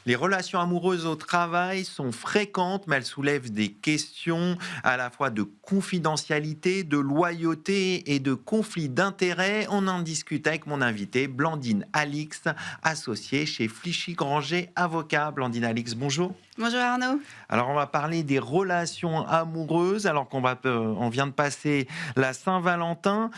Les relations amoureuses au travail sont fréquentes, mais elles soulèvent des questions à la fois de confidentialité, de loyauté et de conflit d'intérêts. On en discute avec mon invité, Blandine Alix, associée chez Flichy Granger Avocat. Blandine Alix, bonjour. Bonjour Arnaud. Alors, on va parler des relations amoureuses, alors on vient de passer la Saint-Valentin.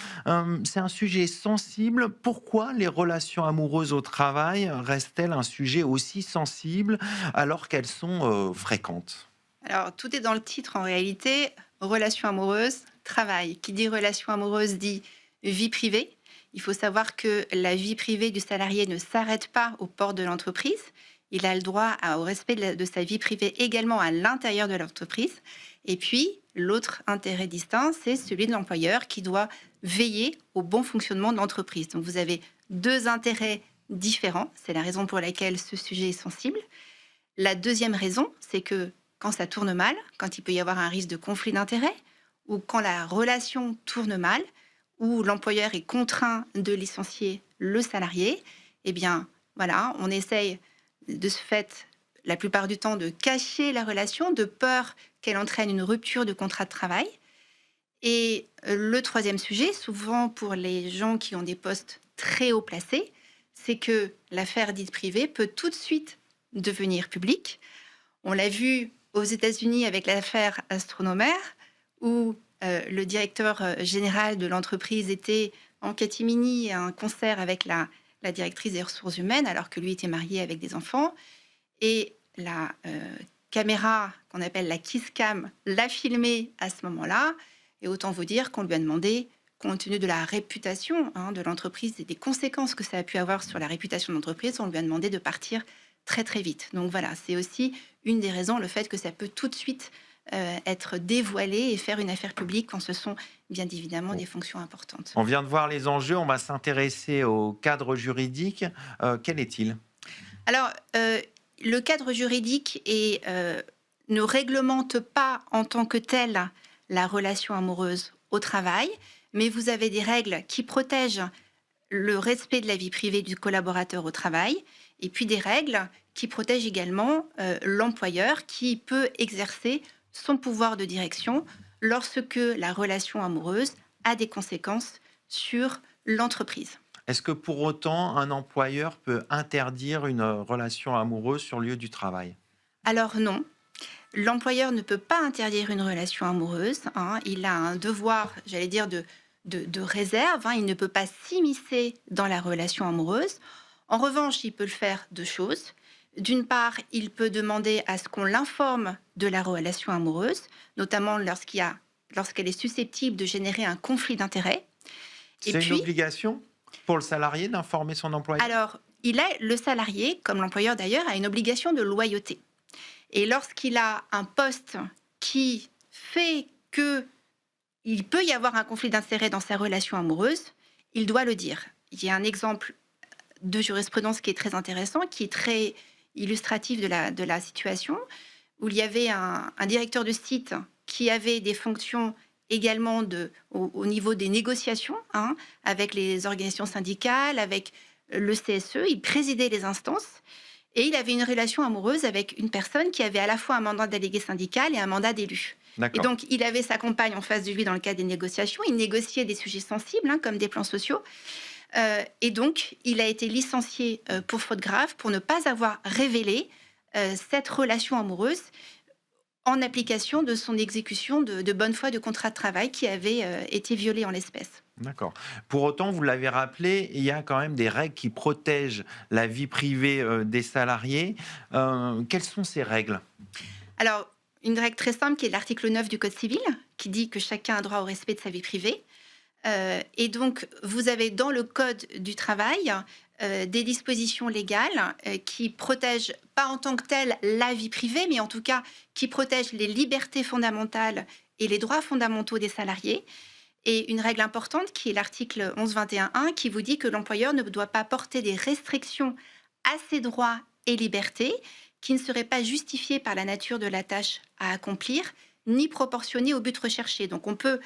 C'est un sujet sensible. Pourquoi les relations amoureuses au travail restent-elles un sujet aussi sensible alors qu'elles sont fréquentes? Alors, tout est dans le titre en réalité. Relation amoureuse, travail. Qui dit relation amoureuse dit vie privée. Il faut savoir que la vie privée du salarié ne s'arrête pas aux portes de l'entreprise. Il a le droit au respect de sa vie privée également à l'intérieur de l'entreprise. Et puis, l'autre intérêt distinct, c'est celui de l'employeur qui doit veiller au bon fonctionnement de l'entreprise. Donc, vous avez deux intérêts différents. C'est la raison pour laquelle ce sujet est sensible. La deuxième raison, c'est que quand ça tourne mal, quand il peut y avoir un risque de conflit d'intérêts, ou quand la relation tourne mal, où l'employeur est contraint de licencier le salarié, eh bien, voilà, on essaye de ce fait, la plupart du temps, de cacher la relation, de peur qu'elle entraîne une rupture de contrat de travail. Et le troisième sujet, souvent pour les gens qui ont des postes très haut placés, c'est que l'affaire dite privée peut tout de suite devenir publique. On l'a vu aux États-Unis avec l'affaire Astronomer, où le directeur général de l'entreprise était en catimini à un concert avec la directrice des ressources humaines, alors que lui était marié avec des enfants. Et la caméra, qu'on appelle la kiss cam, l'a filmé à ce moment-là. Et autant vous dire qu'on lui a demandé, compte tenu de la réputation de l'entreprise et des conséquences que ça a pu avoir sur la réputation de l'entreprise, on lui a demandé de partir très très vite. Donc voilà, c'est aussi une des raisons, le fait que ça peut tout de suite être dévoilé et faire une affaire publique quand ce sont bien évidemment des fonctions importantes. On vient de voir les enjeux, on va s'intéresser au cadre juridique. Quel est-il? Alors, le cadre juridique ne réglemente pas en tant que tel la relation amoureuse au travail, mais vous avez des règles qui protègent le respect de la vie privée du collaborateur au travail, et puis des règles qui protègent également l'employeur qui peut exercer son pouvoir de direction lorsque la relation amoureuse a des conséquences sur l'entreprise. Est-ce que pour autant, un employeur peut interdire une relation amoureuse sur le lieu du travail? Alors non, l'employeur ne peut pas interdire une relation amoureuse. Il a un devoir, j'allais dire, de réserve. Il ne peut pas s'immiscer dans la relation amoureuse. En revanche, il peut le faire deux choses. D'une part, il peut demander à ce qu'on l'informe de la relation amoureuse, notamment lorsqu'elle est susceptible de générer un conflit d'intérêts. Et C'est une puis, obligation pour le salarié d'informer son employeur? alors, le salarié, comme l'employeur d'ailleurs, a une obligation de loyauté. Et lorsqu'il a un poste qui fait qu'il peut y avoir un conflit d'intérêts dans sa relation amoureuse, il doit le dire. Il y a un exemple de jurisprudence qui est très intéressant, qui est très illustratif de la situation, où il y avait un directeur de site qui avait des fonctions également au niveau des négociations, avec les organisations syndicales, avec le CSE. Il présidait les instances et il avait une relation amoureuse avec une personne qui avait à la fois un mandat de délégué syndical et un mandat d'élu. Et D'accord. donc, il avait sa compagne en face de lui dans le cadre des négociations. Il négociait des sujets sensibles, comme des plans sociaux. Et donc, il a été licencié pour faute grave, pour ne pas avoir révélé cette relation amoureuse en application de son exécution de bonne foi de contrat de travail qui avait été violé en l'espèce. D'accord. Pour autant, vous l'avez rappelé, il y a quand même des règles qui protègent la vie privée des salariés. Quelles sont ces règles? Alors, une règle très simple qui est l'article 9 du Code civil, qui dit que chacun a droit au respect de sa vie privée. Et donc, vous avez dans le Code du travail des dispositions légales qui protègent, pas en tant que telle la vie privée, mais en tout cas qui protègent les libertés fondamentales et les droits fondamentaux des salariés. Et une règle importante qui est l'article 1121.1 qui vous dit que l'employeur ne doit pas porter des restrictions à ses droits et libertés qui ne seraient pas justifiées par la nature de la tâche à accomplir, ni proportionnées au but recherché. Donc on peut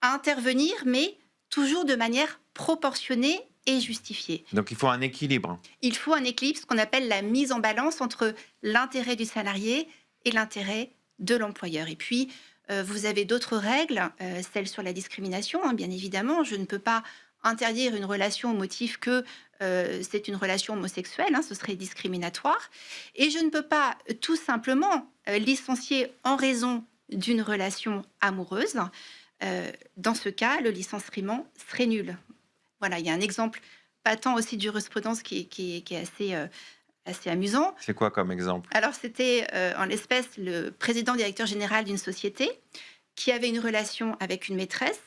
intervenir, mais toujours de manière proportionnée et justifiée. Donc il faut un équilibre. Il faut un équilibre, ce qu'on appelle la mise en balance entre l'intérêt du salarié et l'intérêt de l'employeur. Et puis, vous avez d'autres règles, celles sur la discrimination, hein, bien évidemment. Je ne peux pas interdire une relation au motif que c'est une relation homosexuelle, hein, ce serait discriminatoire. Et je ne peux pas tout simplement licencier en raison d'une relation amoureuse. Dans ce cas, le licenciement serait nul. Voilà, il y a un exemple patent aussi de jurisprudence qui est assez amusant. C'est quoi comme exemple? Alors, c'était en l'espèce le président directeur général d'une société qui avait une relation avec une maîtresse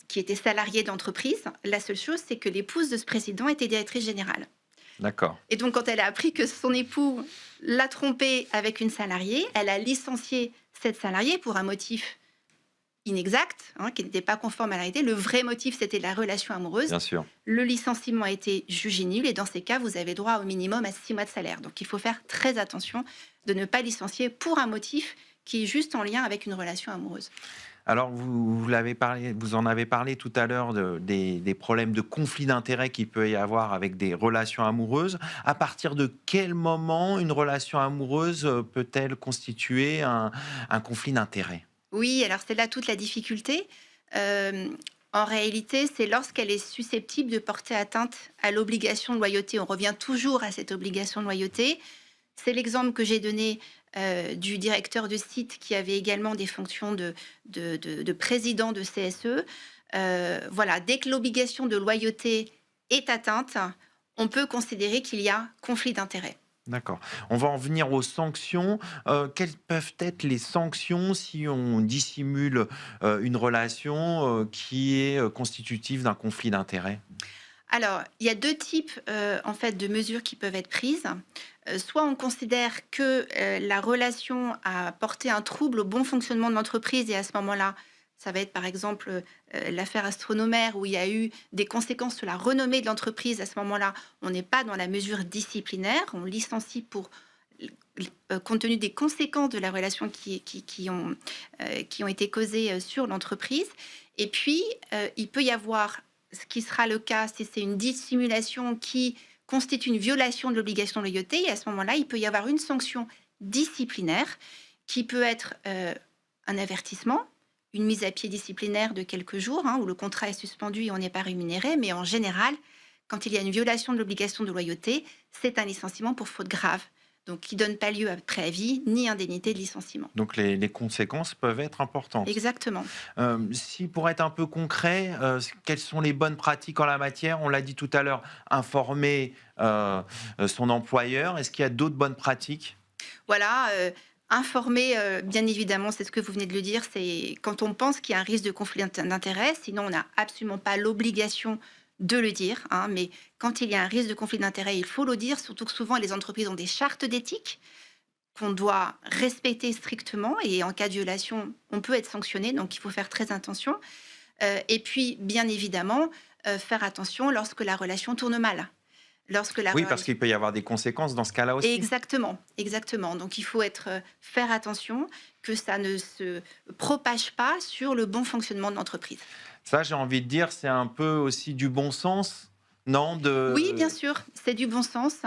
qui était salariée d'entreprise. La seule chose, c'est que l'épouse de ce président était directrice générale. D'accord. Et donc, quand elle a appris que son époux l'a trompée avec une salariée, elle a licencié cette salariée pour un motif inexact, hein, qui n'était pas conforme à la réalité. Le vrai motif, c'était la relation amoureuse. Bien sûr. Le licenciement a été jugé nul et dans ces cas, vous avez droit au minimum à 6 mois de salaire. Donc, il faut faire très attention de ne pas licencier pour un motif qui est juste en lien avec une relation amoureuse. Alors, vous en avez parlé tout à l'heure des problèmes de conflit d'intérêts qu'il peut y avoir avec des relations amoureuses. À partir de quel moment une relation amoureuse peut-elle constituer un conflit d'intérêts? Oui, alors c'est là toute la difficulté. En réalité, c'est lorsqu'elle est susceptible de porter atteinte à l'obligation de loyauté. On revient toujours à cette obligation de loyauté. C'est l'exemple que j'ai donné du directeur de site qui avait également des fonctions de président de CSE. Voilà, dès que l'obligation de loyauté est atteinte, on peut considérer qu'il y a conflit d'intérêts. D'accord. On va en venir aux sanctions. Quelles peuvent être les sanctions si on dissimule une relation qui est constitutive d'un conflit d'intérêts? Alors, il y a deux types en fait de mesures qui peuvent être prises. Soit on considère que la relation a porté un trouble au bon fonctionnement de l'entreprise et à ce moment-là, ça va être par exemple l'affaire Astronomère où il y a eu des conséquences sur la renommée de l'entreprise. À ce moment-là, on n'est pas dans la mesure disciplinaire, on licencie compte tenu des conséquences de la relation qui ont été causées sur l'entreprise. Et puis, il peut y avoir, ce qui sera le cas si c'est une dissimulation qui constitue une violation de l'obligation de loyauté. Et à ce moment-là, il peut y avoir une sanction disciplinaire qui peut être un avertissement, une mise à pied disciplinaire de quelques jours, hein, où le contrat est suspendu et on n'est pas rémunéré. Mais en général, quand il y a une violation de l'obligation de loyauté, c'est un licenciement pour faute grave. Donc, qui ne donne pas lieu à préavis ni indemnité de licenciement. Donc les conséquences peuvent être importantes. Exactement. Si pour être un peu concret, quelles sont les bonnes pratiques en la matière? On l'a dit tout à l'heure, informer son employeur. Est-ce qu'il y a d'autres bonnes pratiques? Voilà, informer, bien évidemment, c'est ce que vous venez de le dire, c'est quand on pense qu'il y a un risque de conflit d'intérêts, sinon on n'a absolument pas l'obligation de le dire, hein, mais quand il y a un risque de conflit d'intérêts, il faut le dire, surtout que souvent les entreprises ont des chartes d'éthique qu'on doit respecter strictement et en cas de violation, on peut être sanctionné, donc il faut faire très attention. Et puis, bien évidemment, faire attention lorsque la relation tourne mal. Oui, parce qu'il peut y avoir des conséquences dans ce cas-là aussi. Exactement, exactement. Donc il faut faire attention que ça ne se propage pas sur le bon fonctionnement de l'entreprise. Ça, j'ai envie de dire, c'est un peu aussi du bon sens, non? Oui, bien sûr, c'est du bon sens.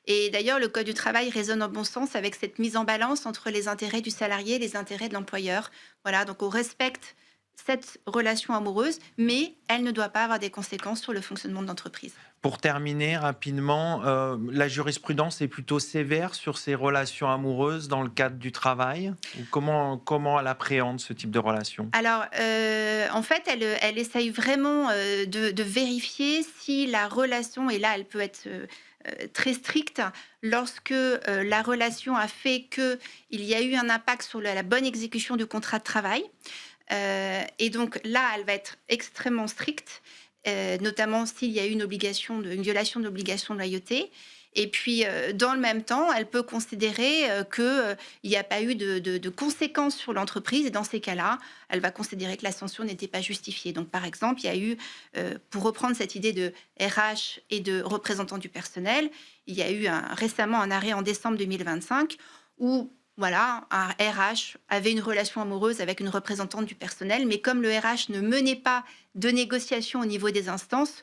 Et d'ailleurs, le Code du travail résonne en bon sens avec cette mise en balance entre les intérêts du salarié et les intérêts de l'employeur. Voilà, donc on respecte cette relation amoureuse, mais elle ne doit pas avoir des conséquences sur le fonctionnement de l'entreprise. Pour terminer rapidement, la jurisprudence est plutôt sévère sur ces relations amoureuses dans le cadre du travail? Ou comment elle appréhende ce type de relation? Alors, en fait, elle essaye vraiment de vérifier si la relation, et là, elle peut être très stricte, lorsque la relation a fait qu'il y a eu un impact sur la bonne exécution du contrat de travail. Et donc là, elle va être extrêmement stricte, notamment s'il y a eu une violation de l'obligation de loyauté. Et puis, dans le même temps, elle peut considérer qu'il n'y a pas eu de conséquences sur l'entreprise. Et dans ces cas-là, elle va considérer que la sanction n'était pas justifiée. Donc, par exemple, il y a eu, pour reprendre cette idée de RH et de représentants du personnel, il y a eu récemment un arrêt en décembre 2025 où voilà, un RH avait une relation amoureuse avec une représentante du personnel, mais comme le RH ne menait pas de négociation au niveau des instances,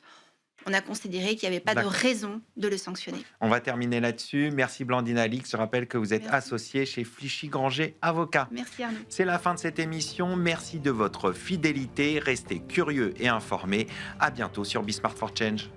on a considéré qu'il n'y avait pas de D'accord. raison de le sanctionner. On va terminer là-dessus. Merci Blandine Alix. Je rappelle que vous êtes Merci. associée chez Flichy-Granger Avocats. Merci Arnaud. C'est la fin de cette émission. Merci de votre fidélité. Restez curieux et informés. À bientôt sur Be Smart for Change.